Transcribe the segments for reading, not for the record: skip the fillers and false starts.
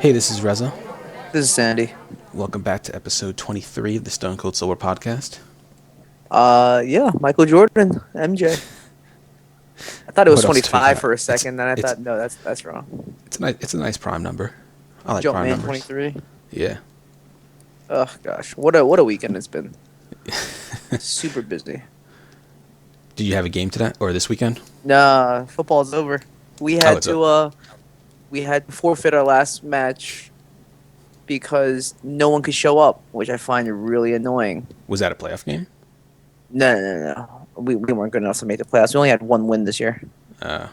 Hey, this is Reza. This is Sandy. Welcome back to episode 23 of the Stone Cold Sober podcast. Yeah, Michael Jordan, MJ. I thought it was What else is 25 25? for a second, then I it's- thought, no, that's wrong. It's a nice prime number. I like prime Jumpman numbers. 23. Yeah. Oh gosh, what a weekend it's been. Super busy. Did you have a game today or this weekend? Nah, football's over. We Oh, had it's to we had to forfeit our last match because no one could show up, which I find really annoying. Was that a playoff game? No. We weren't good enough to make the playoffs. We only had one win this year. Uh,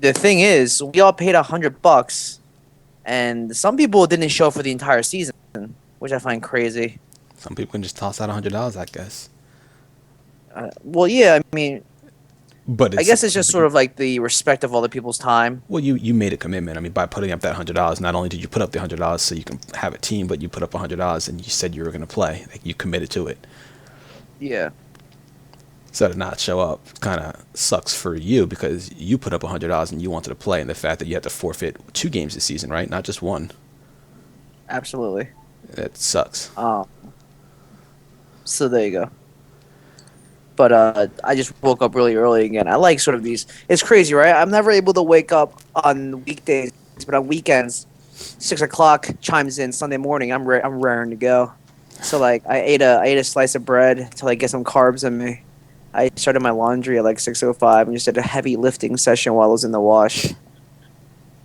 The thing is, we all paid $100, and some people didn't show for the entire season, which I find crazy. some people can just toss out $100, I guess. Well, yeah, I mean, But I guess it's just sort of like the respect of other people's time. Well, you made a commitment. I mean, by putting up that $100, not only did you put up the $100 so you can have a team, but you put up $100 and you said you were going to play. Like, you committed to it. Yeah. So to not show up kind of sucks for you because you put up $100 and you wanted to play, and the fact that you had to forfeit 2 games this season, right? Not just one. Absolutely. That sucks. So there you go. But I just woke up really early again. I like sort of these. It's crazy, right? I'm never able to wake up on weekdays, but on weekends, 6 o'clock chimes in Sunday morning. I'm raring to go. So like I ate a slice of bread to like get some carbs in me. I started my laundry at like 6:05 and just did a heavy lifting session while I was in the wash.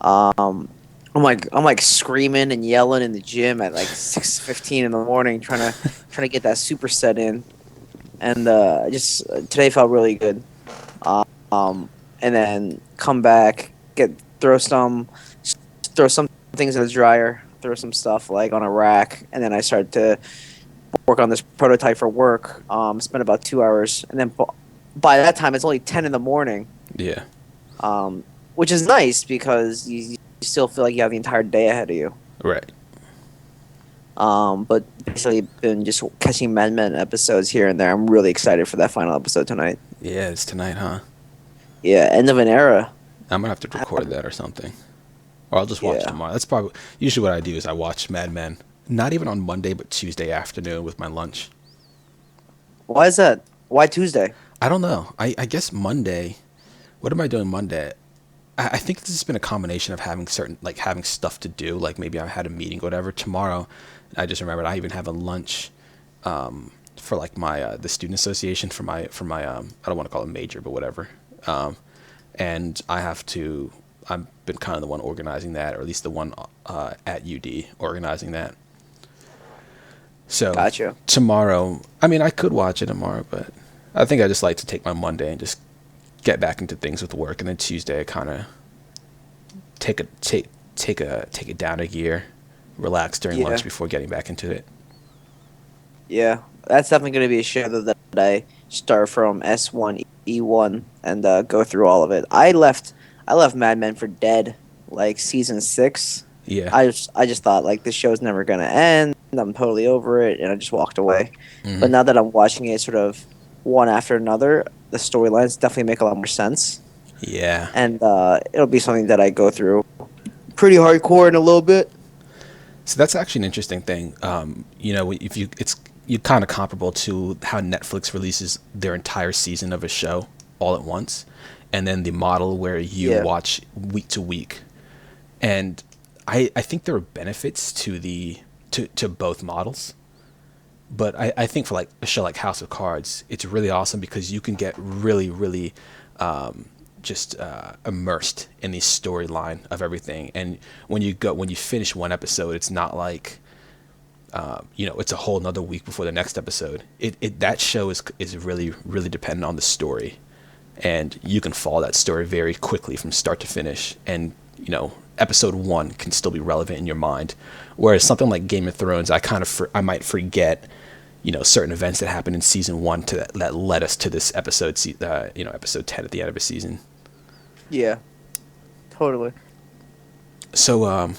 I'm like screaming and yelling in the gym at like 6:15 in the morning, trying to get that superset in. And just today felt really good. And then come back, throw some things in the dryer, throw some stuff like on a rack, and then I started to work on this prototype for work. Spent about 2 hours, and then by that time it's only 10 in the morning. Yeah. Which is nice because you still feel like you have the entire day ahead of you. Right. But basically been just catching Mad Men episodes here and there. I'm really excited for that final episode tonight. Yeah, it's tonight, huh? Yeah, end of an era. I'm going to have to record that or something. Or I'll just watch it tomorrow. That's probably... Usually what I do is I watch Mad Men. Not even on Monday, but Tuesday afternoon with my lunch. Why is that? Why Tuesday? I don't know. I guess Monday... What am I doing Monday? I think this has been a combination of having stuff to do. Like maybe I had a meeting or whatever. Tomorrow, I just remembered I even have a lunch for like my the student association for my I don't want to call it major, but whatever. And I've been kind of the one organizing that, or at least the one at UD organizing that. So Gotcha. Tomorrow, I mean, I could watch it tomorrow, but I think I just like to take my Monday and just get back into things with work, and then Tuesday I kind of take it down a gear, relax during lunch before getting back into it. Yeah, that's definitely going to be a show that I start from S1 E1 and go through all of it. I left Mad Men for dead, like season 6. Yeah. I just thought like this show's never going to end. I'm totally over it, and I just walked away. Mm-hmm. But now that I'm watching it sort of one after another, the storylines definitely make a lot more sense. Yeah. And it'll be something that I go through pretty hardcore in a little bit. So that's actually an interesting thing. It's kind of comparable to how Netflix releases their entire season of a show all at once, and then the model where you watch week to week. And I think there are benefits to both models. But I think for like a show like House of Cards, it's really awesome because you can get really, really immersed in the storyline of everything. And when you finish one episode, it's not like it's a whole another week before the next episode. That show is really, really dependent on the story, and you can follow that story very quickly from start to finish. And episode 1 can still be relevant in your mind, whereas something like Game of Thrones, I might forget certain events that happened in season 1 that led us to this episode, episode 10 at the end of a season. Yeah, totally. So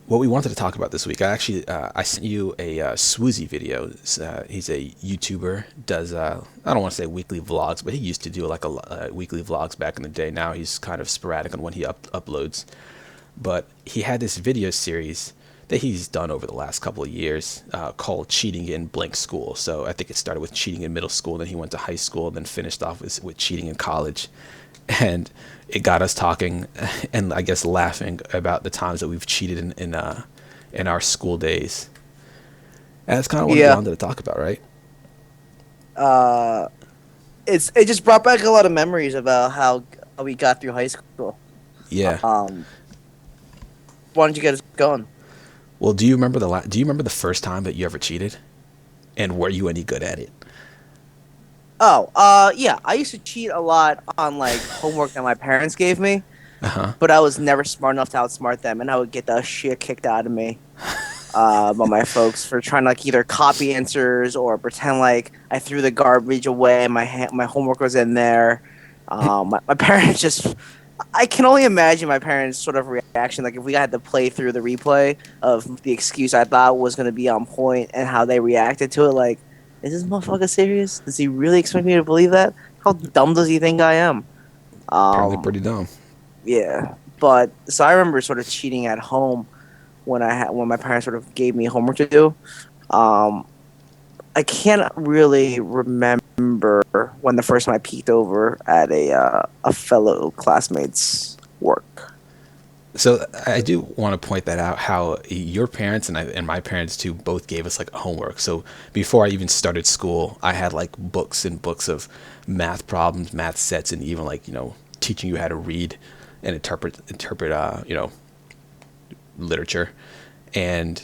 what we wanted to talk about this week, I sent you a sWooZie video. He's a YouTuber, does I don't want to say weekly vlogs, but he used to do like weekly vlogs back in the day. Now he's kind of sporadic on when he uploads. But he had this video series that he's done over the last couple of years called Cheating in Blank School. So I think it started with cheating in middle school, then he went to high school, and then finished off with cheating in college. And it got us talking and I guess laughing about the times that we've cheated in our school days. And that's kind of what we Yeah. wanted to talk about, right? It just brought back a lot of memories about how we got through high school. Yeah. Why don't you get us going? Well, do you remember the first time that you ever cheated? And were you any good at it? Oh, yeah. I used to cheat a lot on like homework that my parents gave me, Uh-huh. but I was never smart enough to outsmart them, and I would get the shit kicked out of me by my folks for trying to like either copy answers or pretend like I threw the garbage away and my homework was in there. My parents just. I can only imagine my parents' sort of reaction, like if we had to play through the replay of the excuse I thought was going to be on point and how they reacted to it. Like, is this motherfucker serious? Does he really expect me to believe that? How dumb does he think I am? Apparently pretty dumb. Yeah, but so I remember sort of cheating at home when my parents sort of gave me homework to do. Um, I can't really remember when the first time I peeked over at a fellow classmate's work. So I do want to point that out, how your parents and my parents too both gave us like homework. So before I even started school, I had like books and books of math problems, math sets, and even like, teaching you how to read and interpret literature. And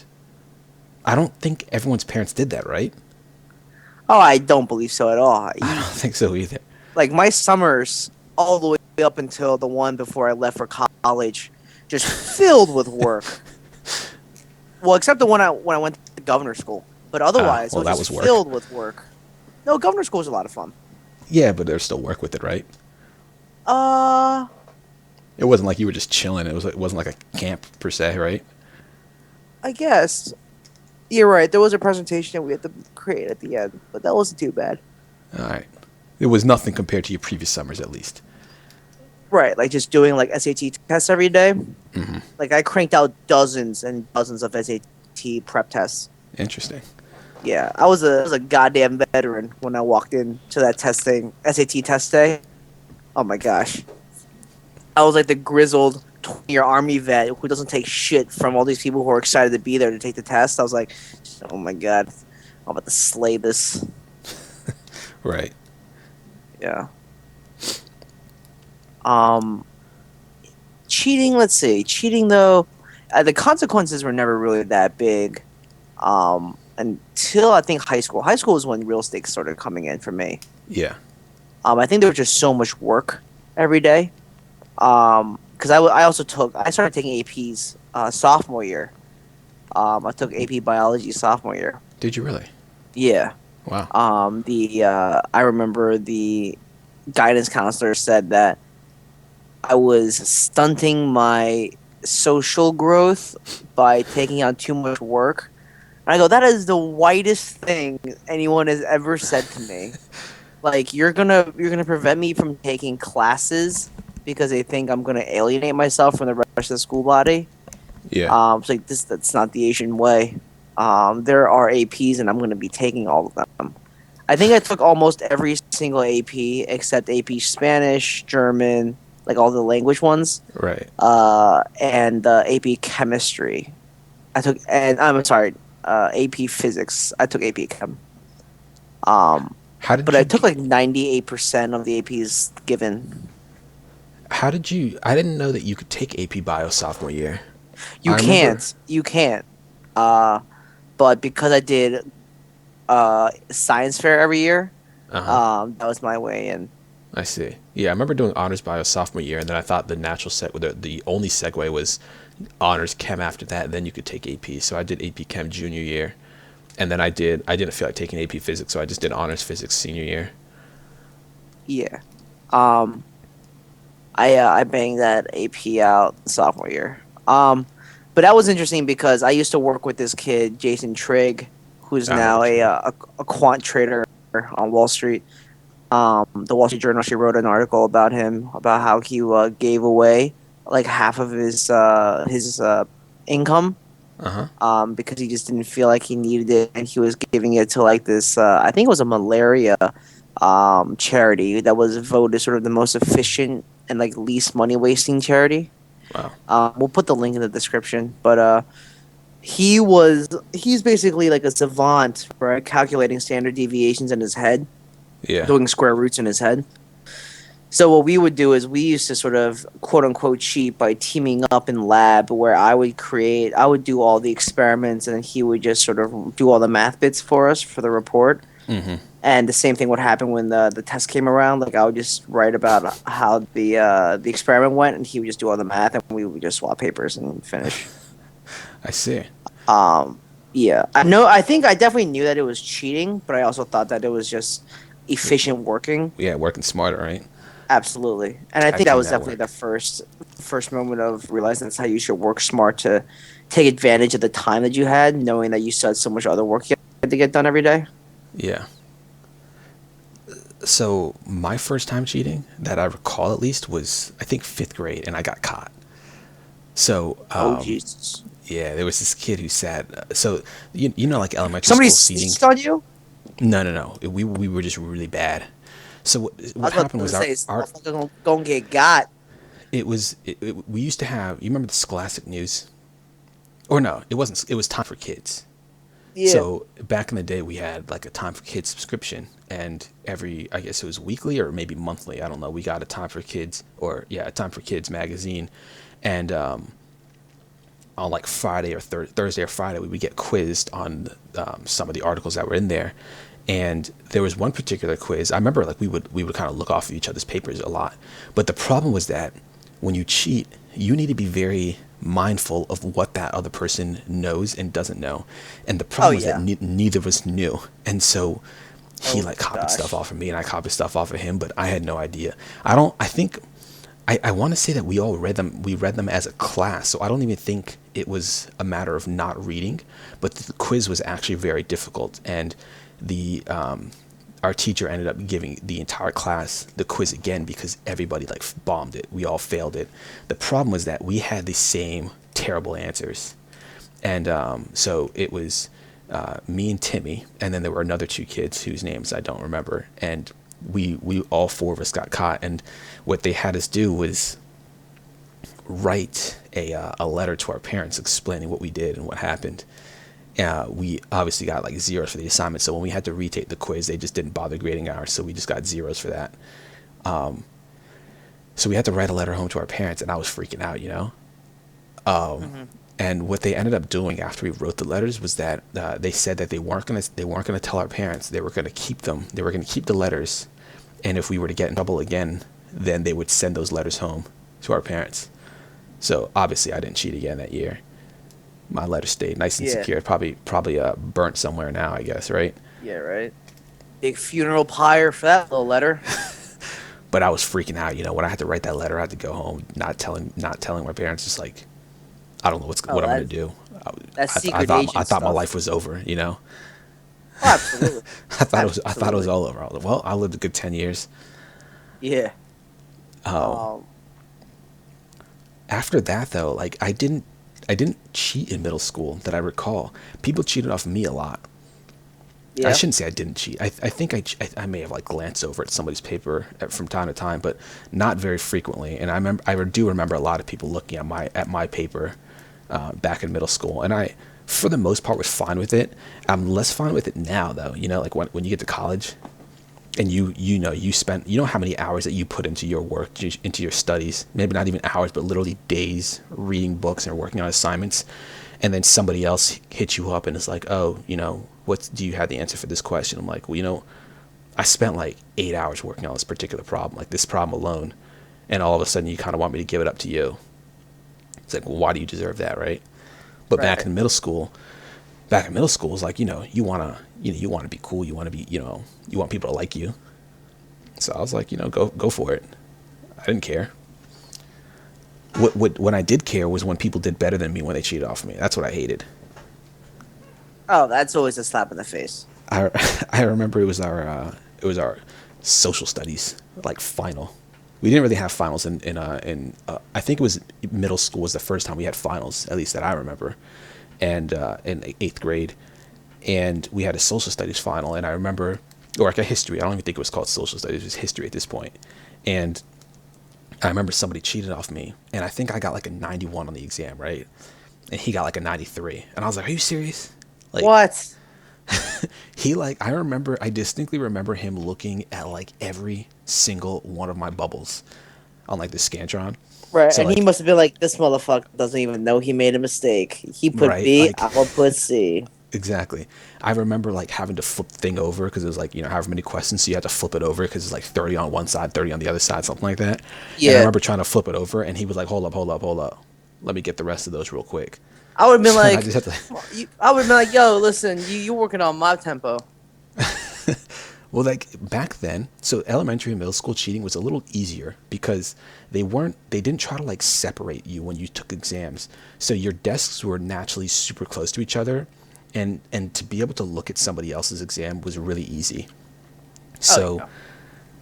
I don't think everyone's parents did that, right? Oh, I don't believe so at all. I don't think so either. Like my summers, all the way up until the one before I left for college, just filled with work. Well, except the one when I went to governor school, but otherwise, well, it that was was just work. filled with work. No, governor school was a lot of fun. Yeah, but there's still work with it, right? Uh, It wasn't like you were just chilling. It wasn't like a camp per se, right? I guess you're right. There was a presentation that we had to create at the end, but that wasn't too bad. All right. It was nothing compared to your previous summers, at least. Right, like just doing like SAT tests every day. Mm-hmm. Like I cranked out dozens and dozens of SAT prep tests. Interesting. Yeah, I was a goddamn veteran when I walked into that SAT test day. Oh my gosh. I was like the grizzled 20-year Army vet who doesn't take shit from all these people who are excited to be there to take the test. I was like, oh my god, I'm about to slay this. Right. Yeah. Cheating, let's see. Cheating, though, the consequences were never really that big until I think high school. High school was when real stakes started coming in for me. Yeah. I think there was just so much work every day. Because I started taking APs sophomore year. I took AP biology sophomore year. Did you really? Yeah. Wow. I remember the guidance counselor said that I was stunting my social growth by taking on too much work. And I go, that is the whitest thing anyone has ever said to me. Like, you're gonna prevent me from taking classes because they think I'm gonna alienate myself from the rest of the school body. Yeah. It's like that's not the Asian way. There are APs, and I'm gonna be taking all of them. I think I took almost every single AP except AP Spanish, German, like all the language ones. Right. And AP Chemistry. I'm sorry, AP Physics. I took AP Chem. How did But you I took like 98% of the APs given. How did you? I didn't know that you could take AP Bio sophomore year. You I can't. You can't. But because I did science fair every year, that was my way in. I see. Yeah, I remember doing honors bio sophomore year, and then I thought the natural the only segue was honors chem after that, and then you could take AP. So I did AP Chem junior year, and then I didn't feel like taking AP Physics, so I just did honors physics senior year. Yeah. I banged that AP out sophomore year. But that was interesting because I used to work with this kid, Jason Trigg, who's now True. a quant trader on Wall Street. The Wall Street Journal, she wrote an article about him, about how he gave away like half of his income, Uh-huh. because he just didn't feel like he needed it, and he was giving it to like this, I think it was a malaria charity that was voted sort of the most efficient and like least money wasting charity. Wow. We'll put the link in the description, but he's basically like a savant for calculating standard deviations in his head, Yeah. doing square roots in his head. So what we would do is we used to sort of quote unquote cheat by teaming up in lab, where I would do all the experiments and he would just sort of do all the math bits for us for the report. Mm-hmm. And the same thing would happen when the test came around. Like I would just write about how the experiment went, and he would just do all the math, and we would just swap papers and finish. I see. Yeah, I know. I think I definitely knew that it was cheating, but I also thought that it was just efficient working. Yeah, working smarter, right? Absolutely, and I I've think that seen was that definitely work. the first moment of realizing that's how you should work smart, to take advantage of the time that you had, knowing that you still had so much other work you had to get done every day. Yeah. So my first time cheating that I recall at least was I think fifth grade, and I got caught. So Oh Jesus! yeah, there was this kid who sat. So you know like elementary Somebody school seating. snitched on you? No. We were just really bad. So I what was about happened to was say, our gonna get got. we used to have, you remember the Scholastic News? Or no, it wasn't. It was Time for Kids. Yeah. So back in the day, we had like a Time for Kids subscription, and I guess it was weekly or maybe monthly. I don't know. We got a Time for Kids, or yeah, a Time for Kids magazine, and on like Friday or Thursday or Friday, we would get quizzed on some of the articles that were in there. And there was one particular quiz. I remember like we would kind of look off of each other's papers a lot, but the problem was that when you cheat, you need to be very mindful of what that other person knows and doesn't know. And the problem was that neither of us knew. And so he like copied stuff off of me and I copied stuff off of him, but I had no idea. I think I want to say that we all read them. We read them as a class. So I don't even think it was a matter of not reading, but the quiz was actually very difficult. And the our teacher ended up giving the entire class the quiz again because everybody like bombed it. We all failed it. The problem was that we had the same terrible answers, and so it was me and Timmy, and then there were another two kids whose names I don't remember, and we all four of us got caught. And what they had us do was write a letter to our parents explaining what we did and what happened. We obviously got like zeros for the assignment, so when we had to retake the quiz, they just didn't bother grading ours, so we just got zeros for that. So we had to write a letter home to our parents, and I was freaking out, you know. And what they ended up doing after we wrote the letters was that they said that they weren't gonna tell our parents. They were gonna keep them. They were gonna keep the letters, and if we were to get in trouble again, then they would send those letters home to our parents. So obviously, I didn't cheat again that year. My letter stayed nice and secure. Probably burnt somewhere now, I guess, right? Yeah, right. Big funeral pyre for that little letter. But I was freaking out, you know, when I had to write that letter. I had to go home, not telling my parents, just like, I don't know what I'm gonna do. That's secret agent I thought my stuff. life was over, you know. Oh, absolutely. I thought it was all over. I was like, well, I lived a good 10 years. Yeah. After that, though, like I didn't cheat in middle school that I recall. People cheated off of me a lot. Yeah. I shouldn't say I didn't cheat. I think I may have like glanced over at somebody's paper from time to time, but not very frequently. And I do remember a lot of people looking at my paper back in middle school, and I, for the most part, was fine with it. I'm less fine with it now, though. You know, like when you get to college, and you know how many hours that you put into your work, into your studies. Maybe not even hours, but literally days reading books and working on assignments. And then somebody else hits you up and is like, oh, you know, do you have the answer for this question? I'm like, well, you know, I spent like 8 hours working on this particular problem, like this problem alone. And all of a sudden you kind of want me to give it up to you. It's like, well, why do you deserve that, right? But back in middle school, it's like, you know, you want to be cool. You want to be, you know, you want people to like you. So I was like, you know, go for it. I didn't care. when I did care was when people did better than me when they cheated off me. That's what I hated. Oh, that's always a slap in the face. I I remember it was our social studies like final. We didn't really have finals in I think it was middle school was the first time we had finals, at least that I remember, and in eighth grade, and we had a social studies final, and I remember, or like a history. I don't even think it was called social studies; it was history at this point, and I remember somebody cheated off me, and I think I got like a 91 on the exam, right? And he got like a 93, and I was like, "Are you serious?" Like, What? I distinctly remember him looking at like every single one of my bubbles on like the Scantron. Right, So and he like, must have been like, this motherfucker doesn't even know he made a mistake. He put right, B, like I'll put C. exactly. I remember like having to flip the thing over because it was like, however many questions, so you had to flip it over because it's like 30 on one side, 30 on the other side, something like that. And I Yeah, remember trying to flip it over, and he was like, "Hold up, hold up, hold up. Let me get the rest of those real quick." I would have been So I like, just had to. I would have been like, yo, listen, you're working on my tempo. Well, like back then, so elementary and middle school cheating was a little easier because they didn't try to like separate you when you took exams. So your desks were naturally super close to each other, and to be able to look at somebody else's exam was really easy. Oh So yeah.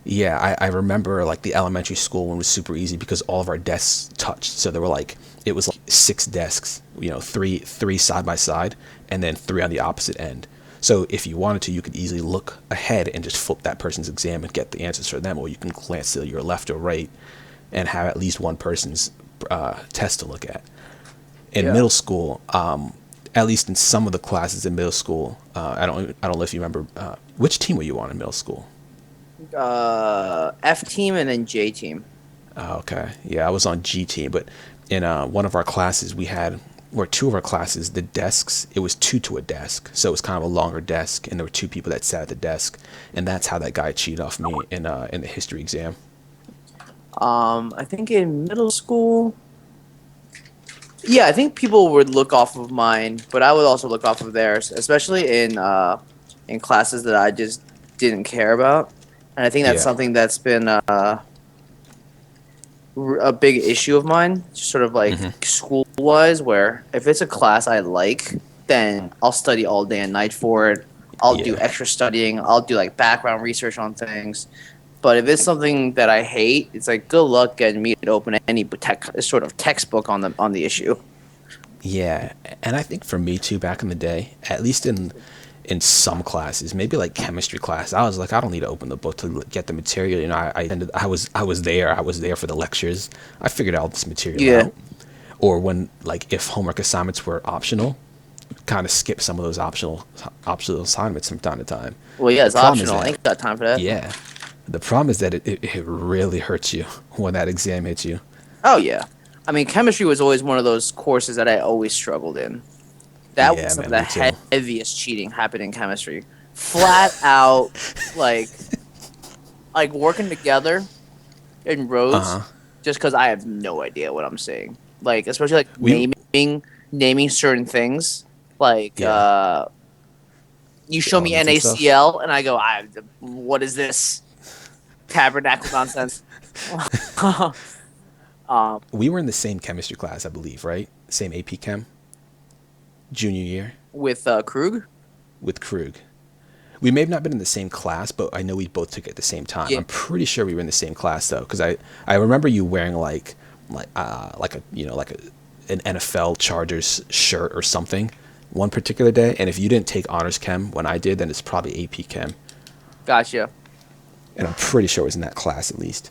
yeah, I remember like the elementary school one was super easy because all of our desks touched. So there were like it was like six desks, three side by side, and then three on the opposite end. So if you wanted to, you could easily look ahead and just flip that person's exam and get the answers for them, or you can glance to your left or right and have at least one person's test to look at. In Yeah. middle school, at least in some of the classes in middle school, I don't know if you remember which team were you on in middle school. F team and then J team. Oh, okay. Yeah, I was on G team, but in one of our classes, or two of our classes, the desks, it was two to a desk. So it was kind of a longer desk, and there were two people that sat at the desk. And that's how that guy cheated off me in the history exam. I think in middle school, yeah, I think people would look off of mine, but I would also look off of theirs, especially in classes that I just didn't care about. And I think that's Yeah. something that's been a big issue of mine, just sort of like Hmm. school wise, where if it's a class I like, then I'll study all day and night for it. I'll do Yeah. extra studying. I'll do like background research on things. But if it's something that I hate, it's like good luck getting me to open any sort of textbook on the issue. Yeah. And I think for me too, back in the day, at least in some classes, maybe like chemistry class, I was like, I don't need to open the book to get the material. I was there for the lectures. I figured all this material Yeah. out. Or when like if homework assignments were optional, kind of skip some of those optional assignments from time to time. Well, yeah, The it's problem is optional. I that ain't got time for that. yeah, the problem is that it really hurts you when that exam hits you. Oh yeah. I mean, chemistry was always one of those courses that I always struggled in. That was Yeah, some of man, the me too. heaviest cheating happened in chemistry. Flat out, like like working together in rows, Uh huh. just because I have no idea what I'm saying. Like especially like We naming certain things. Like yeah, you the show me elements and stuff. NaCl, and I go, what is this tabernacle nonsense? um, We were in the same chemistry class, I believe, right? Same AP Chem, junior year with Krug. with Krug. We may have not been in the same class, but I know we both took it at the same time. Yeah, I'm pretty sure we were in the same class though, because I remember you wearing like a like an NFL Chargers shirt or something one particular day. And if you didn't take honors chem when I did, then it's probably AP Chem, gotcha. and I'm pretty sure it was in that class at least.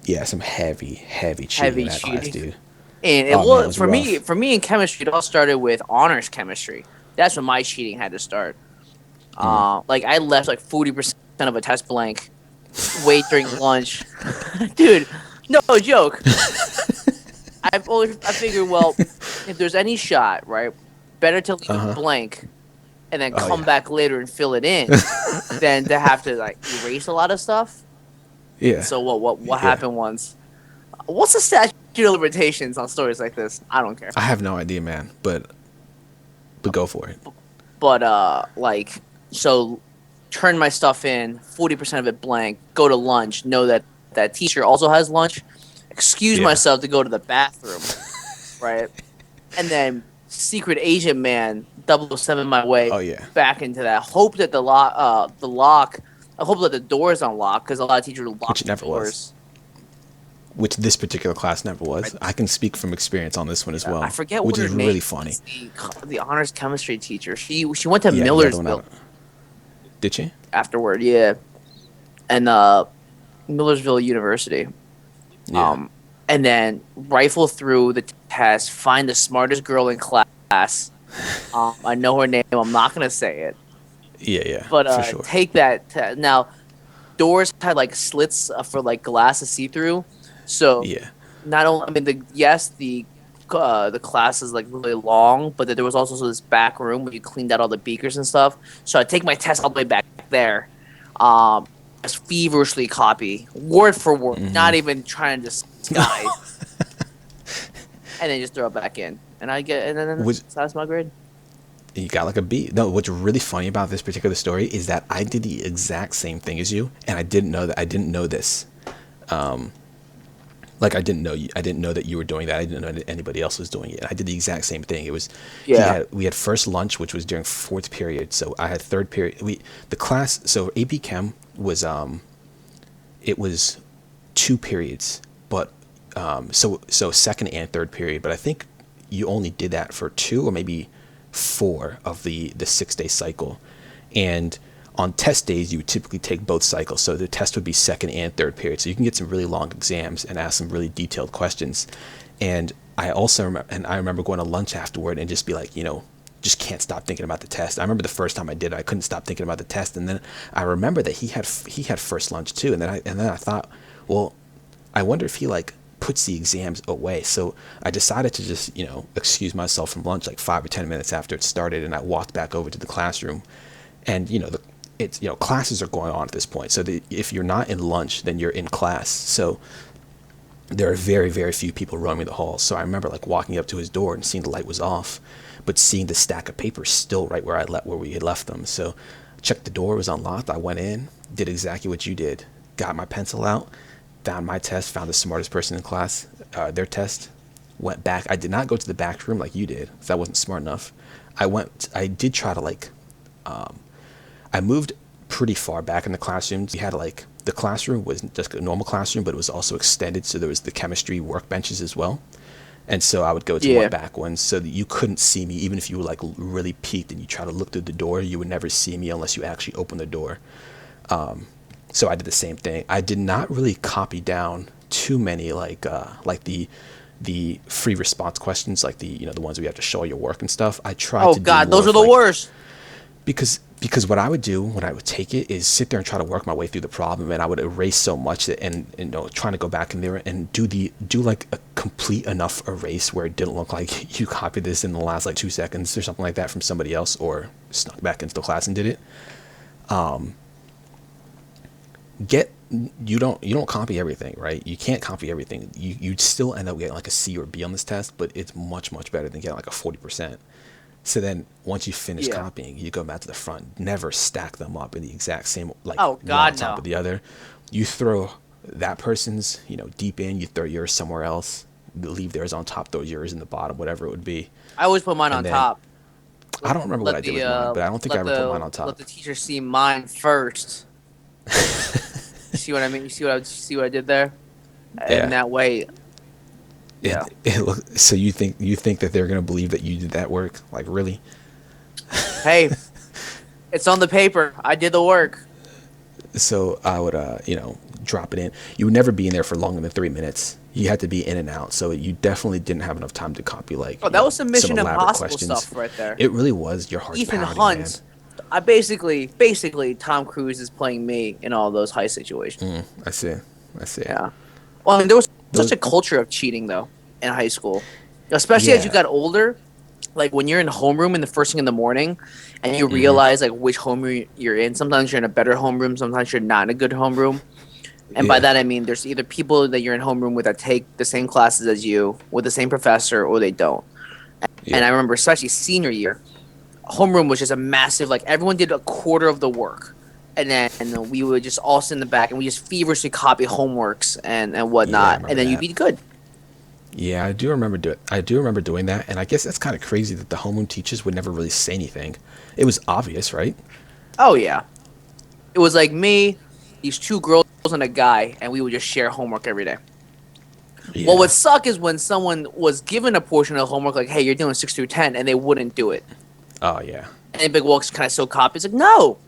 Yeah, some heavy cheating in Heavy that class, cheating. dude. And it Oh man, it was was rough. for me in chemistry, it all started with honors chemistry. That's when my cheating had to start. Like I left like 40% of a test blank. Wait during lunch, dude. No joke. I figured, well, if there's any shot, right, better to leave Uh it huh. blank and then Oh come yeah. back later and fill it in, than to have to like erase a lot of stuff. And Yeah. so what Yeah. happened once? What's the statute of limitations on stories like this? I don't care. I have no idea, man, but go for it. But like so turn my stuff in, 40% of it blank, go to lunch, know that that teacher also has lunch, excuse myself to go to the bathroom, right? And then secret agent man 007 my way Oh yeah. back into that. Hope that I hope that the door is unlocked because a lot of teachers lock Which it the never doors. was. Which this particular class never was. I can speak from experience on this one as well. I forget which what is her really name funny. is, the honors chemistry teacher. She went to Yeah, the other one Millersville did she? afterward, and Millersville University. Yeah. And then rifle through the test, find the smartest girl in class. I know her name. I'm not gonna say it, Yeah, but for sure. take that test. Now, doors had like slits for like glass to see through, so Yeah. not only the class is like really long, but there was also this back room where you cleaned out all the beakers and stuff. So I take my test all the way back there, just feverishly copy word for word, not even trying to disguise, and then just throw it back in, and then that's my grade. You got like a B. No, what's really funny about this particular story is that I did the exact same thing as you, and I didn't know that. I didn't know this. Like I didn't know that you were doing that. I didn't know that anybody else was doing it. I did the exact same thing. It was we had first lunch, which was during fourth period. So I had third period. The class. So AP Chem was it was 2 periods, but so second and third period. But I think you only did that for 2 or maybe 4 of the 6-day cycle, and on test days, you would typically take both cycles. So the test would be second and third period. So you can get some really long exams and ask some really detailed questions. And I also remember going to lunch afterward and just be like, just can't stop thinking about the test. I remember the first time I did it, I couldn't stop thinking about the test. And then I remember that he had first lunch too. And then I thought, well, I wonder if he like puts the exams away. So I decided to just, excuse myself from lunch like 5 or 10 minutes after it started. And I walked back over to the classroom, and classes are going on at this point. So if you're not in lunch, then you're in class. So there are very, very few people roaming the halls. So I remember like walking up to his door and seeing the light was off, but seeing the stack of papers still right where we had left them. So checked the door, was unlocked. I went in, did exactly what you did, got my pencil out, found my test, found the smartest person in class, their test, went back. I did not go to the back room like you did, because I wasn't smart enough. I did try to I moved pretty far back in the classrooms. We had the classroom was just a normal classroom, but it was also extended. So there was the chemistry workbenches as well. And so I would go to one back one so that you couldn't see me. Even if you were like really peeked and you try to look through the door, you would never see me unless you actually opened the door. So I did the same thing. I did not really copy down too many like the free response questions, like the ones where you have to show your work and stuff. I tried to do more those are the worst. Because what I would do when I would take it is sit there and try to work my way through the problem, and I would erase so much that, and trying to go back in there and do like a complete enough erase where it didn't look like you copied this in the last like 2 seconds or something like that from somebody else, or snuck back into the class and did it. You don't copy everything, right? You can't copy everything. You'd still end up getting like a C or B on this test, but it's much, much better than getting like a 40%. So then once you finish copying, you go back to the front. Never stack them up in the exact same, one on top of the other. You throw that person's, deep in, you throw yours somewhere else, leave theirs on top, throw yours in the bottom, whatever it would be. I always put mine on top. I don't remember what I did with mine, but I don't think I ever put mine on top. Let the teacher see mine first. See what I mean? You see what I did there? Yeah. And that way... Yeah. So you think that they're gonna believe that you did that work? Like, really? Hey, it's on the paper. I did the work. So I would drop it in. You would never be in there for longer than 3 minutes. You had to be in and out. So you definitely didn't have enough time to copy that was some Mission Impossible stuff right there. It really was. Your heart's Ethan pounding, Hunt. man. I basically Tom Cruise is playing me in all those heist situations. I see. Yeah. Well, I mean, there was such a culture of cheating though in high school, especially as you got older. Like when you're in homeroom in the first thing in the morning, and you realize like which homeroom you're in. Sometimes you're in a better homeroom. Sometimes you're not in a good homeroom. And by that I mean there's either people that you're in homeroom with that take the same classes as you with the same professor, or they don't. And I remember especially senior year, homeroom was just a massive, like everyone did a quarter of the work, and then we would just all sit in the back and we just feverishly copy homeworks and Yeah, I whatnot, remember and then you'd that. be good. Yeah, I do remember doing that, and I guess that's kind of crazy that the homeroom teachers would never really say anything. It was obvious, right? Oh yeah, it was like me, these two girls and a guy, and we would just share homework every day. What would Yeah. suck is when someone was given a portion of homework, like, "Hey, you're doing 6 through 10," and they wouldn't do it. Oh yeah. And then Big Walks kind of still copy. It's like, no,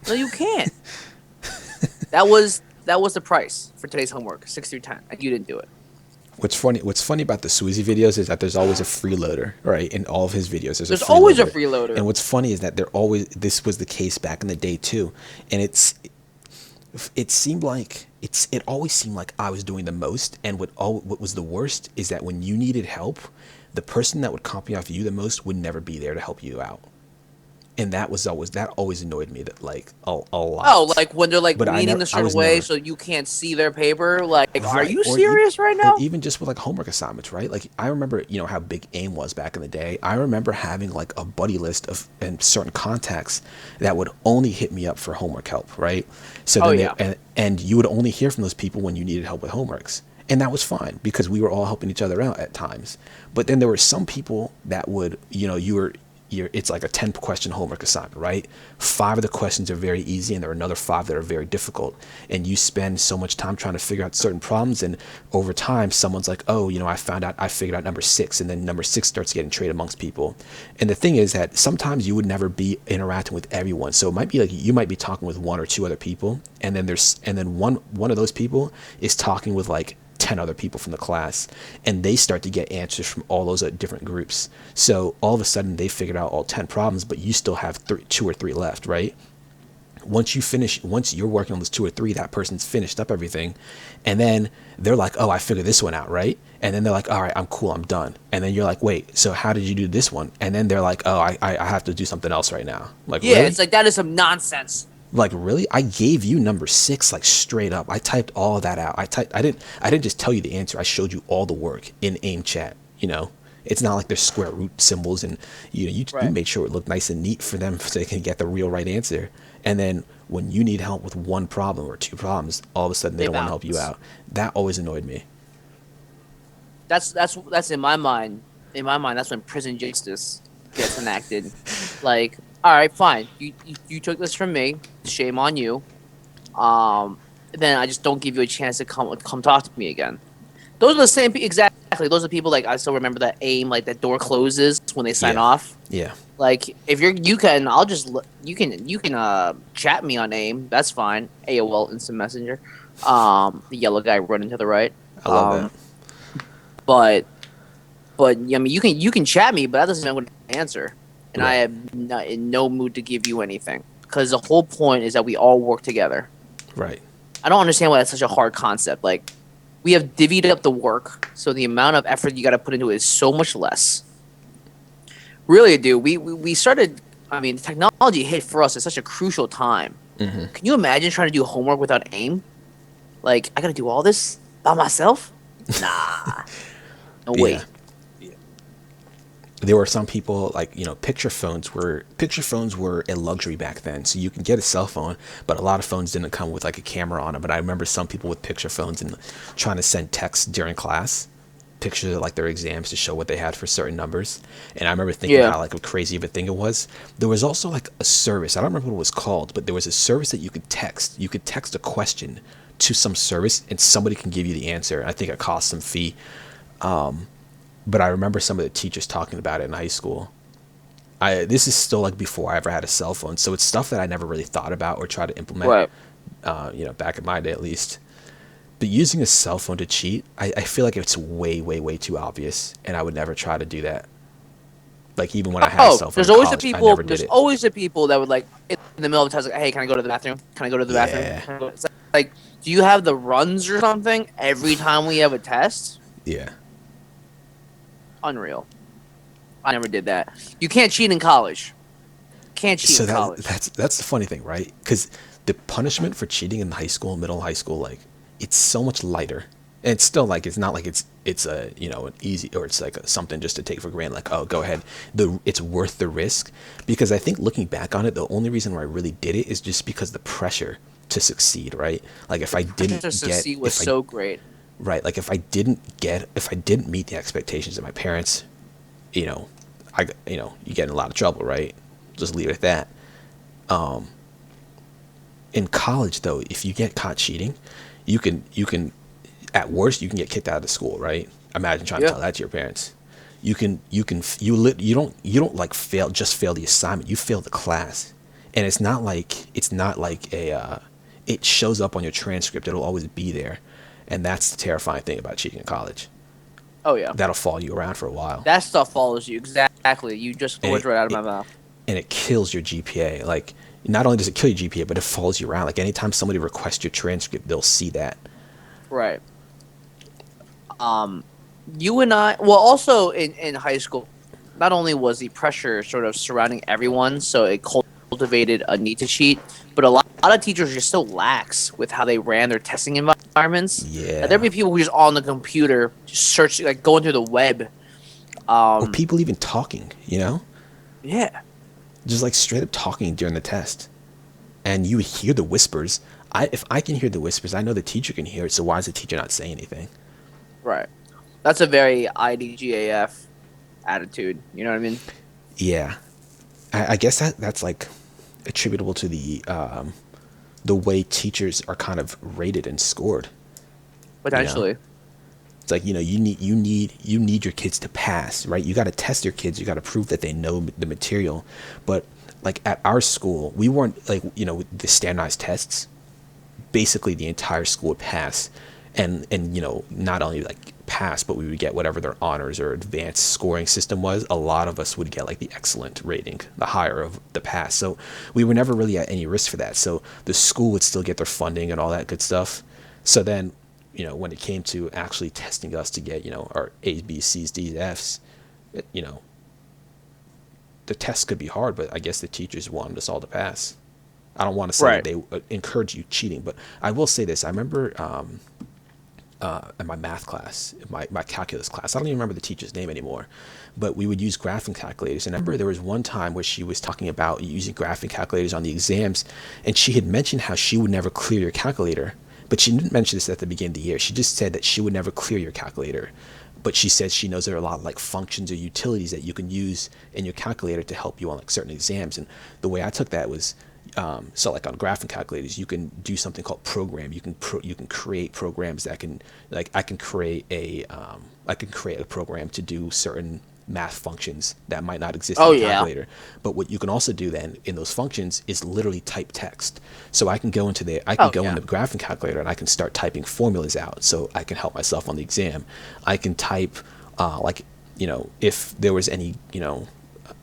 no, you can't. That was the price for today's homework, 6 through 10, and you didn't do it. What's funny about the sWooZie videos is that there's always a freeloader, right? In all of his videos, there's a There's always a freeloader. freeloader. And what's funny is that this was the case back in the day too. And it always seemed like I was doing the most. And what was the worst is that when you needed help, the person that would copy off you the most would never be there to help you out. And that always annoyed me, that like a Oh, lot. like when they're like But leaning a I certain was way never so you can't see their paper. Like, are right, you serious right or now? even just with like homework assignments, right? Like I remember, how big AIM was back in the day. I remember having like a buddy list of and certain contacts that would only hit me up for homework help, right? So Oh then yeah. and you would only hear from those people when you needed help with homeworks. And that was fine because we were all helping each other out at times. But then there were some people that would, it's like a 10-question homework assignment, right? 5 of the questions are very easy, and there are another 5 that are very difficult. And you spend so much time trying to figure out certain problems, and over time, someone's like, "Oh, I figured out number 6," and then number 6 starts getting traded amongst people. And the thing is that sometimes you would never be interacting with everyone, so it might be like you might be talking with 1 or 2 other people, and then one of those people is talking with like 10 other people from the class, and they start to get answers from all those different groups. So all of a sudden they figured out all 10 problems, but you still have 2 or 3 left, right? Once you're working on those 2 or 3, that person's finished up everything, and then they're like, "Oh, I figured this one out," right? And then they're like, "All right, I'm cool, I'm done." And then you're like, "Wait, so how did you do this one?" And then they're like, "Oh, I have to do something else right now." Like, Yeah, really? it's like that is some nonsense. Like, really? I gave you number 6, like, straight up. I typed all of that out. I didn't just tell you the answer. I showed you all the work in AIM chat, It's not like there's square root symbols, and you Right. made sure it looked nice and neat for them so they can get the real right answer. And then when you need help with 1 problem or 2 problems, all of a sudden they They don't want to help you bounce. out. That always annoyed me. That's in my mind. In my mind, that's when prison justice gets enacted. Like, all right, fine. You took this from me. Shame on you. Then I just don't give you a chance to come talk to me again. Those are the same exactly. Those are people like I still remember that AIM, like that door closes when they sign Yeah. off. Yeah. Like if you can, you can chat me on AIM. That's fine. AOL Instant Messenger. The yellow guy running to the right. I love that. But I mean you can chat me, but that doesn't mean I'm going to answer. And I Right. am not in no mood to give you anything because the whole point is that we all work together. Right. I don't understand why that's such a hard concept. Like, we have divvied up the work, so the amount of effort you got to put into it is so much less. Really, dude. We started. I mean, technology hit for us at such a crucial time. Hmm. Can you imagine trying to do homework without AIM? Like, I got to do all this by myself? Nah. No way. Yeah. There were some people like, picture phones were a luxury back then, so you can get a cell phone, but a lot of phones didn't come with like a camera on them. But I remember some people with picture phones and trying to send texts during class, pictures of like their exams to show what they had for certain numbers. And I remember thinking Yeah. how like a crazy of a thing it was. There was also like a service, I don't remember what it was called, but there was a service that you could text a question to some service and somebody can give you the answer. I think it cost some fee. But I remember some of the teachers talking about it in high school. This is still like before I ever had a cell phone, so it's stuff that I never really thought about or tried to implement. Right. Back in my day at least. But using a cell phone to cheat, I feel like it's way, way, way too obvious, and I would never try to do that. Like even when I had a Oh, cell phone there's in always the college, I people. never did There's it. always the people that would like in the middle of the test, like, "Hey, can I go to the bathroom? Can I go to the bathroom?" Yeah. Can I go-" It's like, do you have the runs or something every time we have a test? Yeah. Unreal. I never did that. You can't cheat in college. Can't cheat So in college. that's the funny thing, right? Because the punishment for cheating in high school, middle high school, like it's so much lighter. And it's still like it's not like it's it's a, an easy, or it's like something just to take for granted, like, oh, go ahead. It's worth the risk, because I think looking back on it, the only reason why I really did it is just because the pressure to succeed, right? Like if I didn't To get, succeed was if I, so great. right, like if I didn't meet the expectations of my parents, you know, you get in a lot of trouble, right? Just leave it at that. In college though, if you get caught cheating, you can at worst you can get kicked out of the school, right? Imagine trying to Yeah. tell that to your parents. You don't like fail the assignment. You fail the class, and it's not like it shows up on your transcript. It'll always be there, and that's the terrifying thing about cheating in college. Oh yeah. That'll follow you around for a while, That stuff follows you exactly. You just the and words right out of my mouth. it kills your GPA. Like, not only does it kill your GPA, but it follows you around. Like anytime somebody requests your transcript, they'll see that. Right. You and I, well, also in high school, not only was the pressure sort of surrounding everyone, so it cultivated a need to cheat, but a lot of teachers are just so lax with how they ran their testing environments. Like, there'd Yeah. be people who just on the computer, just searching, like going through the web. Or people even talking, Yeah. just like straight up talking during the test, and you would hear the whispers. If I can hear the whispers, I know the teacher can hear it. So why is the teacher not saying anything? Right. That's a very IDGAF attitude. You know what I mean? Yeah, I guess that's like attributable to the way teachers are kind of rated and scored. You know, Potentially. it's like, you need your kids to pass, right? You got to test your kids. You got to prove that they know the material. But like at our school, we weren't like, the standardized tests. Basically, the entire school would pass, and not only like pass, but we would get whatever their honors or advanced scoring system was. A lot of us would get like the excellent rating, the higher of the pass. So we were never really at any risk for that. So the school would still get their funding and all that good stuff. So then, when it came to actually testing us to get, our A's, B's, C's, D's, F's, it, the test could be hard, but I guess the teachers wanted us all to pass. I don't want to say Right. they encourage you cheating, but I will say this. I remember in my math class, my calculus class, I don't even remember the teacher's name anymore, but we would use graphing calculators. And I remember there was one time where she was talking about using graphing calculators on the exams, and she had mentioned how she would never clear your calculator. But she didn't mention this at the beginning of the year. She just said that she would never clear your calculator. But she said she knows there are a lot of like functions or utilities that you can use in your calculator to help you on like certain exams. And the way I took that was, so like on graphing calculators, you can do something called program. You can create programs that can, like, I can create a program to do certain math functions that might not exist in Oh the yeah. calculator. But what you can also do then in those functions is literally type text. So I can go into Oh in yeah. the graphing calculator, and I can start typing formulas out so I can help myself on the exam. I can type if there was any,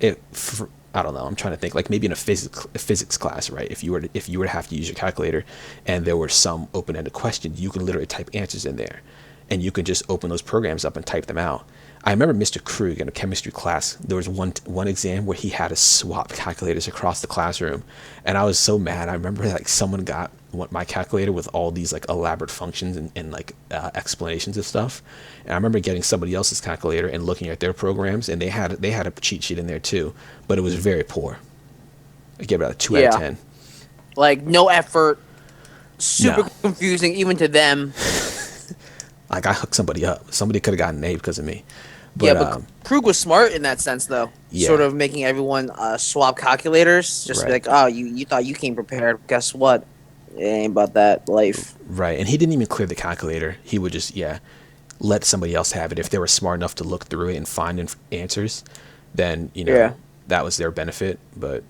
if I don't know, I'm trying to think, like maybe in a physics class, right? If you were to have to use your calculator and there were some open-ended questions, you can literally type answers in there, and you can just open those programs up and type them out. I remember Mr. Krug in a chemistry class, there was one exam where he had to swap calculators across the classroom, and I was so mad. I remember like someone got my calculator with all these like elaborate functions and like explanations of stuff, and I remember getting somebody else's calculator and looking at their programs, and they had a cheat sheet in there too, but it was very poor. I gave it a 2 out of Yeah. 10. Like no effort, super No. confusing even to them. Like I hooked somebody up. Somebody could have gotten an A because of me. Yeah, But but Krug was smart in that sense, though. yeah. Sort of making everyone swap calculators, just to be Right. like, oh, you thought you came prepared. Guess what? It ain't about that life. Right, and he didn't even clear the calculator. He would just, let somebody else have it. If they were smart enough to look through it and find answers, then, Yeah. that was their benefit. But,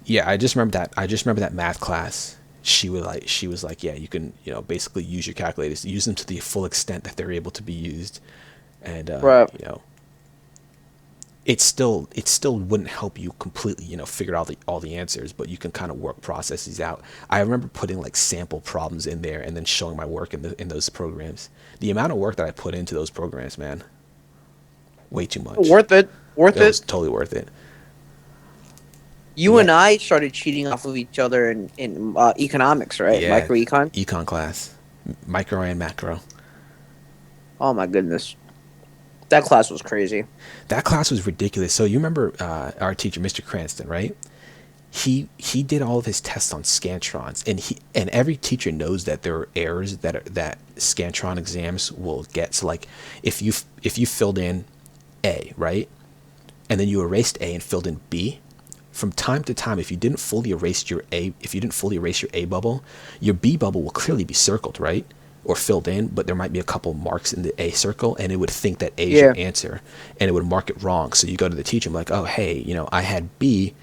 yeah, I just remember that math class. She was like, yeah, you can, basically use your calculators, use them to the full extent that they're able to be used. And, Right. it still wouldn't help you completely, figure out all the answers, but you can kind of work processes out. I remember putting like sample problems in there and then showing my work in those programs. The amount of work that I put into those programs, man, way too much. Worth it. Worth It was it. totally worth it. You and Yeah. I started cheating off of each other in economics, right? Yeah, Microecon. econ class. Micro and macro. Oh my goodness, that class was crazy. That class was ridiculous. So you remember our teacher, Mr. Cranston, right? He did all of his tests on scantrons, and every teacher knows that there are errors that scantron exams will get. So like if you filled in A, right, and then you erased A and filled in B, from time to time, if you didn't fully erase your A bubble, your B bubble will clearly be circled, right, or filled in, but there might be a couple marks in the A circle, and it would think that A is your answer, and it would mark it wrong. So you go to the teacher and be like, oh hey, I had B,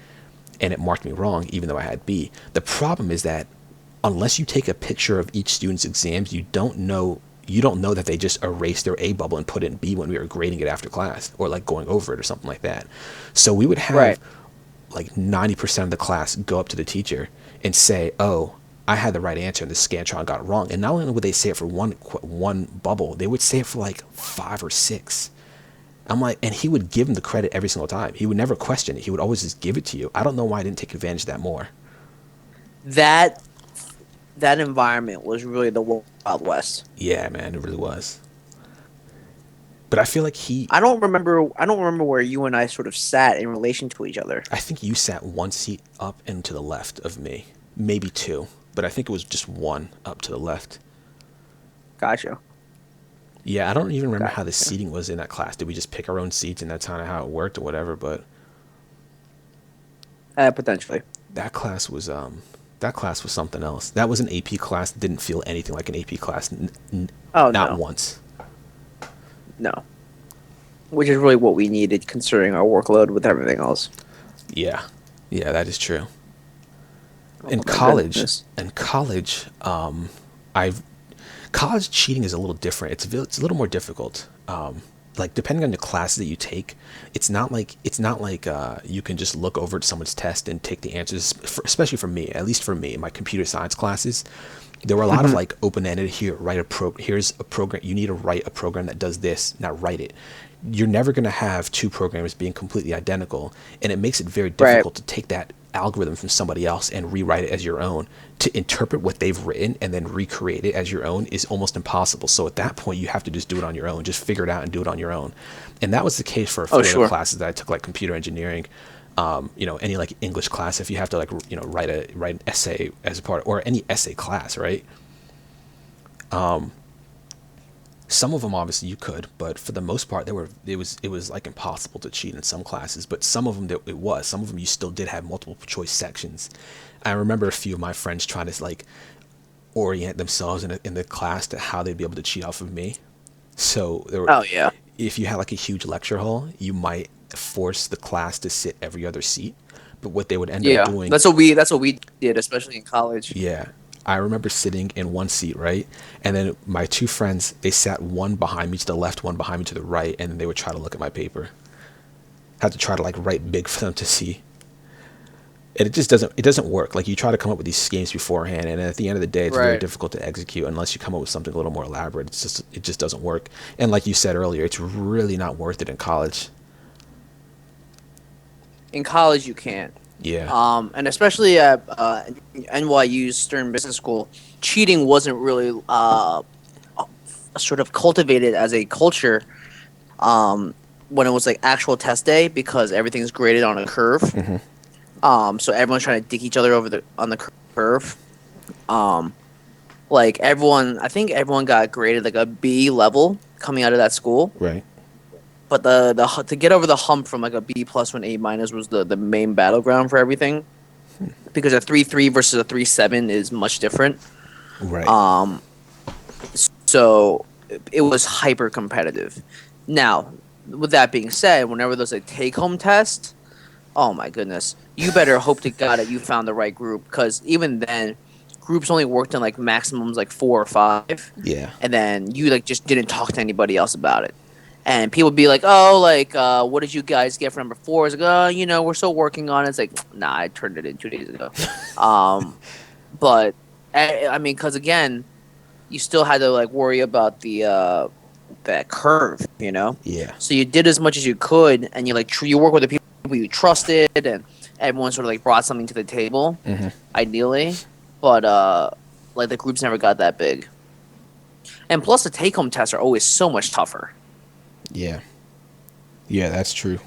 and it marked me wrong even though I had B. The problem is that unless you take a picture of each student's exams, you don't know that they just erased their A bubble and put it in B when we were grading it after class, or like going over it or something like that. So we would have like 90% of the class go up to the teacher and say, oh, I had the right answer and the scantron got it wrong. And not only would they say it for one bubble, they would say it for like 5 or 6. I'm like, and he would give him the credit every single time. He would never question it. He would always just give it to you. I don't know why I didn't take advantage of that more. That environment was really the Wild West. Yeah, man, it really was. But I feel like I don't remember where you and I sort of sat in relation to each other. I think you sat one seat up and to the left of me. Maybe 2. But I think it was just 1 up to the left. Gotcha. Yeah, I don't even remember how the seating was in that class. Did we just pick our own seats and that's kind of how it worked or whatever? But potentially. That class was something else. That was an AP class. Didn't feel anything like an AP class. Not once. No. Which is really what we needed considering our workload with everything else. Yeah, that is true. In college, college cheating is a little different. It's a little more difficult. Like depending on the classes that you take, it's not like you can just look over at someone's test and take the answers. Especially for me, at least for me, in my computer science classes, there were a lot of like open-ended. Here's a program. You need to write a program that does this. Now write it. You're never going to have 2 programs being completely identical, and it makes it very difficult to take that algorithm from somebody else and rewrite it as your own. To interpret what they've written and then recreate it as your own is almost impossible. So at that point, you have to just do it on your own. Just figure it out and do it on your own. And that was the case for a few other classes that I took, like computer engineering. Any like English class, if you have to like write an essay as a part, or any essay class, right? Some of them obviously you could, but for the most part it was like impossible to cheat in some classes. But some of them some of them you still did have multiple choice sections. I remember a few of my friends trying to like orient themselves in the class to how they'd be able to cheat off of me. So if you had like a huge lecture hall, you might force the class to sit every other seat. But what they would end up doing, that's what we did, especially in college. Yeah. I remember sitting in one seat, right? And then my 2 friends, they sat one behind me to the left, one behind me to the right, and then they would try to look at my paper. Had to try to like write big for them to see. And it just doesn't work. Like you try to come up with these schemes beforehand, and at the end of the day, it's very difficult to execute unless you come up with something a little more elaborate. It just doesn't work. And like you said earlier, it's really not worth it in college. In college, you can't. Yeah. And especially at NYU's Stern Business School, cheating wasn't really sort of cultivated as a culture when it was like actual test day, because everything's graded on a curve. Mm-hmm. So everyone's trying to dick each other on the curve. Like I think everyone got graded like a B level coming out of that school. Right. But the to get over the hump from like a B plus to an A minus was the main battleground for everything, because a 3.3 versus a 3.7 is much different. Right. So it was hyper competitive. Now, with that being said, whenever there's a take home test, oh my goodness, you better hope to God that you found the right group, because even then, groups only worked in like maximums like 4 or 5. Yeah. And then you like just didn't talk to anybody else about it. And people would be like, oh, like, what did you guys get for number 4? It's like, oh, we're still working on it. It's like, nah, I turned it in 2 days ago. But, I mean, because, again, you still had to, like, worry about that curve, Yeah. So you did as much as you could, and you, like, you work with the people you trusted, and everyone sort of, like, brought something to the table, ideally. But, like, the groups never got that big. And plus, the take-home tests are always so much tougher Yeah. Yeah, that's true.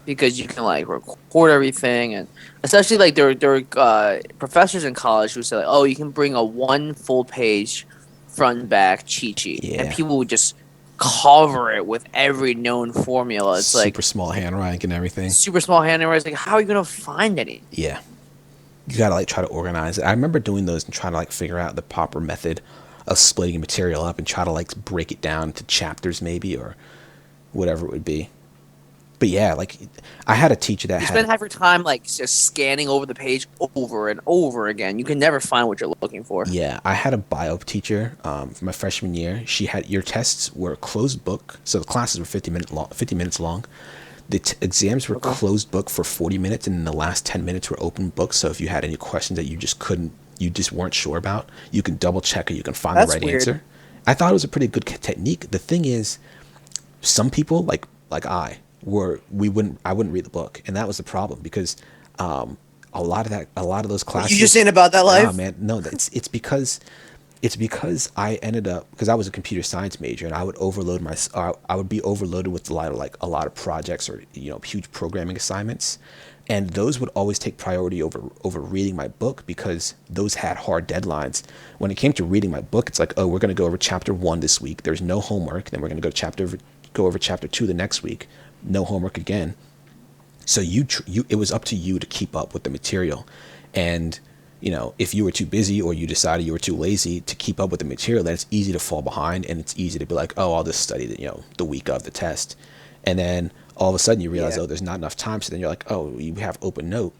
because you can like record everything, and especially like there are professors in college who say like, oh, you can bring a one full page front and back cheat sheet, and Yeah. people would just cover it with every known formula. It's like Super small handwriting and everything. super small handwriting. It's like, how are you gonna find any? Yeah. You gotta like try to organize it. I remember doing those and trying to like figure out the proper method of splitting material up and try to like break it down into chapters maybe or whatever it would be. But yeah, like I had a teacher that You had spend half your time like just scanning over the page over and over again. You can never find what you're looking for. yeah, I had a bio teacher for my freshman year. She had your tests were closed book, so the classes were 50 minutes long. The exams were closed book for 40 minutes, and then the last 10 minutes were open book. So if you had any questions that you just weren't sure about, you can double check or you can find That's the right weird. answer. I thought it was a pretty good technique. The thing is, some people like I wouldn't read the book, and that was the problem because a lot of those classes. You just saying about that life? Nah, man, no, it's because I ended up because I was a computer science major and I would I would be overloaded with a lot of projects or huge programming assignments, and those would always take priority over reading my book because those had hard deadlines. When it came to reading my book, it's like, oh, we're going to go over chapter 1 this week. There's no homework. Then we're going to go over chapter 2 the next week. No homework again. So it was up to you to keep up with the material, and if you were too busy or you decided you were too lazy to keep up with the material, then it's easy to fall behind, and it's easy to be like, oh, I'll just study the week of the test, and then all of a sudden you realize, oh, there's not enough time. So then you're like, oh, you have open note,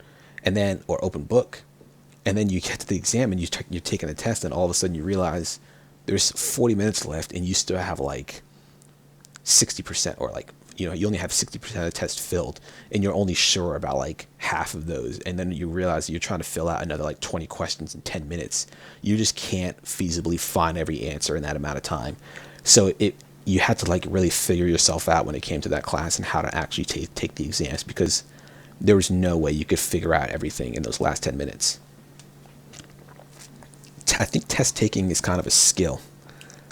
or open book, and then you get to the exam and you're taking the test, and all of a sudden you realize there's 40 minutes left, and you still have like 60% or like you only have 60% of the test filled, and you're only sure about like half of those, and then you realize that you're trying to fill out another like 20 questions in 10 minutes. You just can't feasibly find every answer in that amount of time. So you had to like really figure yourself out when it came to that class and how to actually take the exams, because there was no way you could figure out everything in those last 10 minutes. I think test taking is kind of a skill.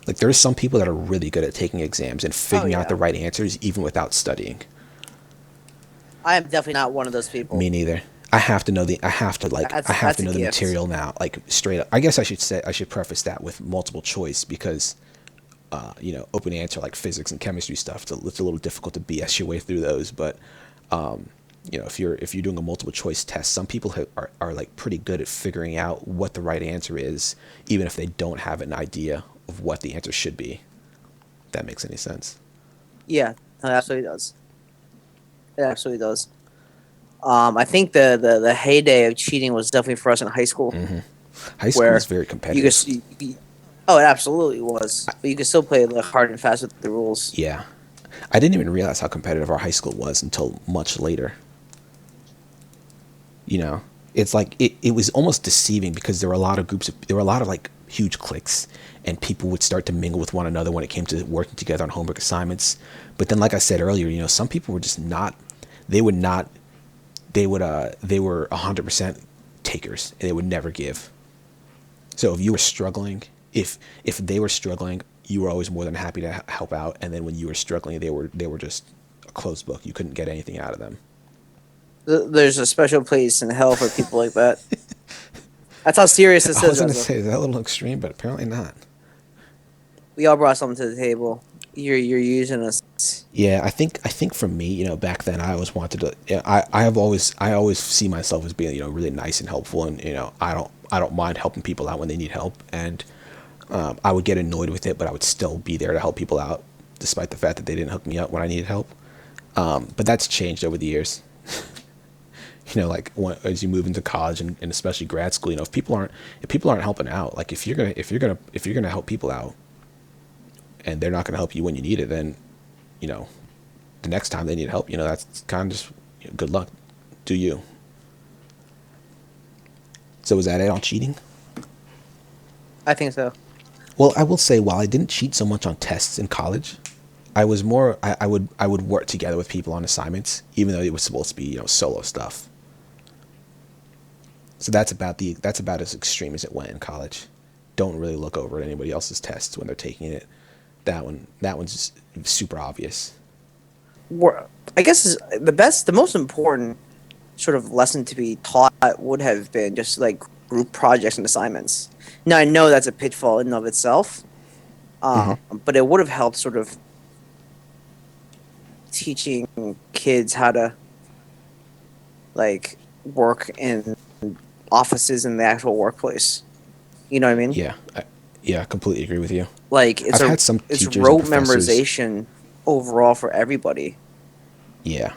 Like there's some people that are really good at taking exams and figuring out the right answers even without studying. I am definitely not one of those people. Me neither. I have to know the material now, like straight up. I guess I should preface that with multiple choice because open answer like physics and chemistry stuff, it's a little difficult to BS your way through those, but if you're doing a multiple choice test, some people are like pretty good at figuring out what the right answer is even if they don't have an idea of what the answer should be. If that makes any sense. Yeah, it absolutely does. It absolutely does. I think the heyday of cheating was definitely for us in high school. Mm-hmm. High school was very competitive. It absolutely was. But you could still play like hard and fast with the rules. Yeah. I didn't even realize how competitive our high school was until much later. It's like it was almost deceiving because there were a lot of like huge cliques, and people would start to mingle with one another when it came to working together on homework assignments. But then, like I said earlier, some people were just not. They were 100% takers, and they would never give. So if you were struggling, if they were struggling, you were always more than happy to help out. And then when you were struggling, they were just a closed book. You couldn't get anything out of them. There's a special place in hell for people like that. That's how serious this is. I was going to say, is that a little extreme, but apparently not. We all brought something to the table. You're using us. Yeah, I think for me, back then I always wanted to. Yeah, I always see myself as being really nice and helpful, and I don't mind helping people out when they need help, and I would get annoyed with it, but I would still be there to help people out, despite the fact that they didn't hook me up when I needed help. But that's changed over the years. Like as you move into college and especially grad school, if people aren't helping out, like if you're gonna help people out, and they're not gonna help you when you need it, then the next time they need help, that's kind of just good luck, do you? So is that it on cheating? I think so. Well, I will say, while I didn't cheat so much on tests in college, I was more. I would work together with people on assignments, even though it was supposed to be solo stuff. So that's about as extreme as it went in college. don't really look over at anybody else's tests when they're taking it. That one's just super obvious. I guess the most important sort of lesson to be taught would have been just like group projects and assignments. Now I know that's a pitfall in and of itself, but it would have helped sort of teaching kids how to like work in offices in the actual workplace. You know what I mean? Yeah, I completely agree with you. Like it's I've had some it's teachers and rote professors- memorization overall for everybody. Yeah.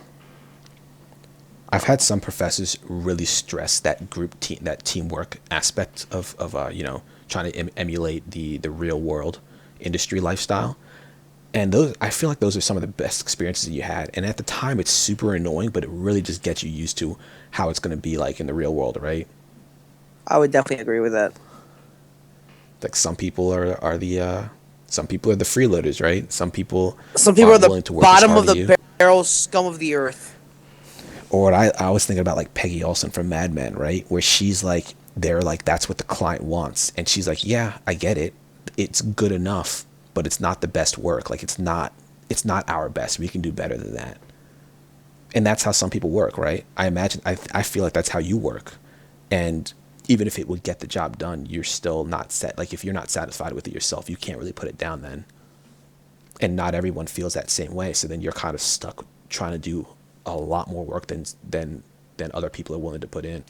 I've had some professors really stress that that teamwork aspect of trying to emulate the real world industry lifestyle. And those, I feel like those are some of the best experiences that you had. And at the time, it's super annoying, but it really just gets you used to how it's going to be like in the real world, right? I would definitely agree with that. Like some people are the freeloaders, right? Some people are aren't the willing to work as bottom hard of as the you. barrel, scum of the earth. Or what I was thinking about, like Peggy Olson from Mad Men, right? Where she's like, they're like, that's what the client wants. And she's like, yeah, I get it. It's good enough, but it's not the best work. Like it's not our best. We can do better than that. And that's how some people work, right? I feel like that's how you work. And even if it would get the job done, you're still not set. Like if you're not satisfied with it yourself, you can't really put it down then. And not everyone feels that same way. So then you're kind of stuck trying to do a lot more work than other people are willing to put in.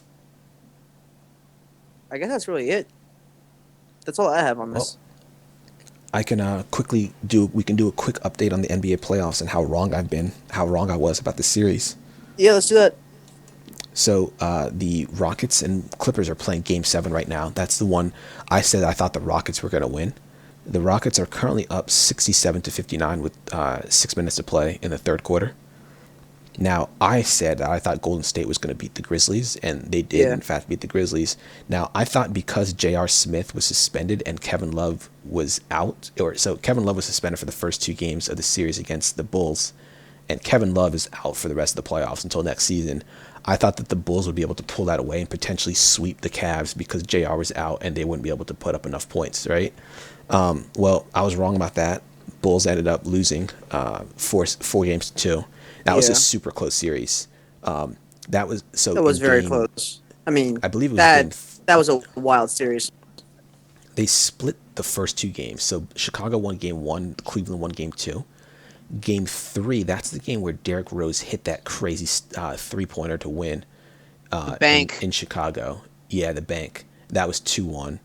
I guess that's really it. That's all I have on this. I can we can do a quick update on the NBA playoffs and how wrong I was about the series. Yeah, let's do that. So the Rockets and Clippers are playing Game 7 right now. That's the one I said I thought the Rockets were going to win. The Rockets are currently up 67-59 with 6 minutes to play in the third quarter. Now, I said that I thought Golden State was going to beat the Grizzlies, and they did, in fact, beat the Grizzlies. Now, I thought because J.R. Smith was suspended and Kevin Love was out, so Kevin Love was suspended for the first 2 games of the series against the Bulls, and Kevin Love is out for the rest of the playoffs until next season. I thought that the Bulls would be able to pull that away and potentially sweep the Cavs because J.R. was out and they wouldn't be able to put up enough points, right? Well, I was wrong about that. Bulls ended up losing 4 games to 2. That was a super close series. That was very close. I mean, I believe it was that was a wild series. They split the first 2 games. So Chicago won Game 1, Cleveland won Game 2. Game 3, that's the game where Derrick Rose hit that crazy 3-pointer to win. Bank. In Chicago. Yeah, the bank. That was 2-1.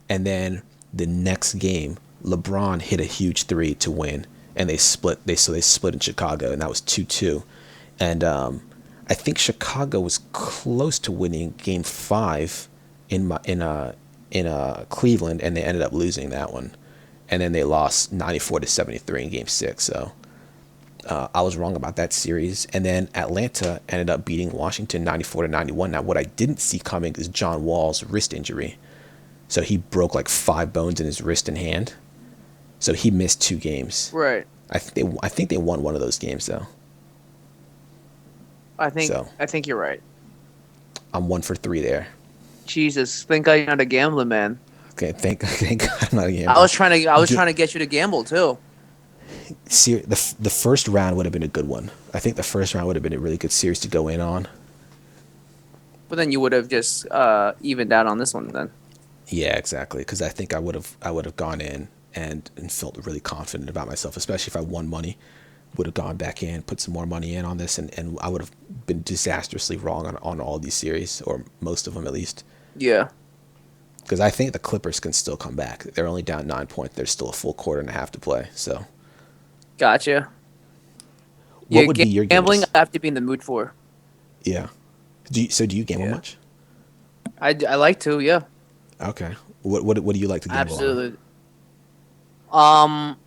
And then the next game, LeBron hit a huge 3 to win. And they split. They split in Chicago, and that was 2-2. And I think Chicago was close to winning Game 5 in Cleveland, and they ended up losing that one. And then they lost 94-73 in Game 6. So I was wrong about that series. And then Atlanta ended up beating Washington 94-91. Now, what I didn't see coming is John Wall's wrist injury. So he broke like 5 bones in his wrist and hand. So he missed 2 games. Right. I think they won one of those games though. I think you're right. I'm 1 for 3 there. Jesus, thank God you're not a gambling man. Okay, thank God I'm not a gambler. I was trying to get you to gamble too. See, the first round would have been a good one. I think the first round would have been a really good series to go in on. But then you would have just evened out on this one then. Yeah, exactly. Because I think I would have gone in and felt really confident about myself, especially if I won money. Would have gone back in, put some more money in on this, and I would have been disastrously wrong on all these series, or most of them at least. Yeah. Because I think the Clippers can still come back. They're only down 9 points. There's still a full quarter and a half to play. So. Gotcha. What would be your gambling? games? I have to be in the mood for. Yeah. Do you gamble much? I like to, yeah. Okay. What do you like to gamble on?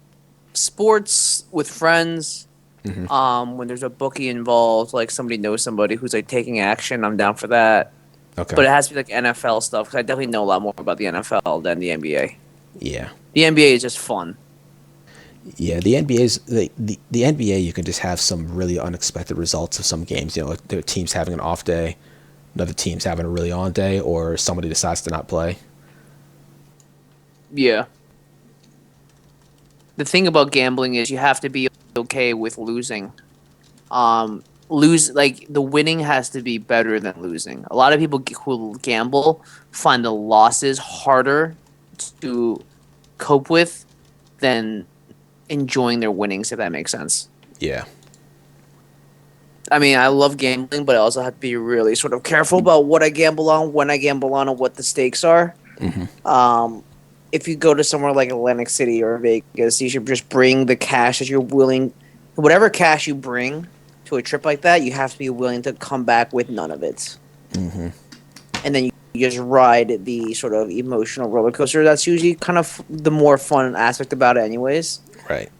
Sports with friends. Mm-hmm. When there's a bookie involved, like somebody knows somebody who's like taking action, I'm down for that. Okay. But it has to be like NFL stuff because I definitely know a lot more about the NFL than the NBA. Yeah. The NBA is just fun. Yeah, the NBA's the NBA. You can just have some really unexpected results of some games. You know, like their team's having an off day, another team's having a really on day, or somebody decides to not play. Yeah. The thing about gambling is you have to be okay with losing. Like the winning has to be better than losing. A lot of people who gamble find the losses harder to cope with than enjoying their winnings, if that makes sense. Yeah. I mean, I love gambling, but I also have to be really sort of careful about what I gamble on, when I gamble on, and what the stakes are. If you go to somewhere like Atlantic City or Vegas, you should just bring the cash that you're willing, whatever cash you bring to a trip like that, you have to be willing to come back with none of it. And then you just ride the sort of emotional roller coaster. That's usually kind of the more fun aspect about it, anyways. Right.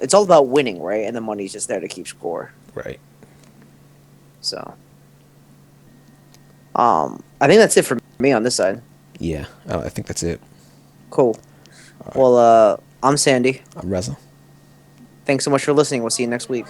It's all about winning, right? And the money's just there to keep score. Right. So, I think that's it for me on this side. Yeah. I think that's it. Cool. Well, I'm Sandy. I'm Reza. Thanks so much for listening. We'll see you next week.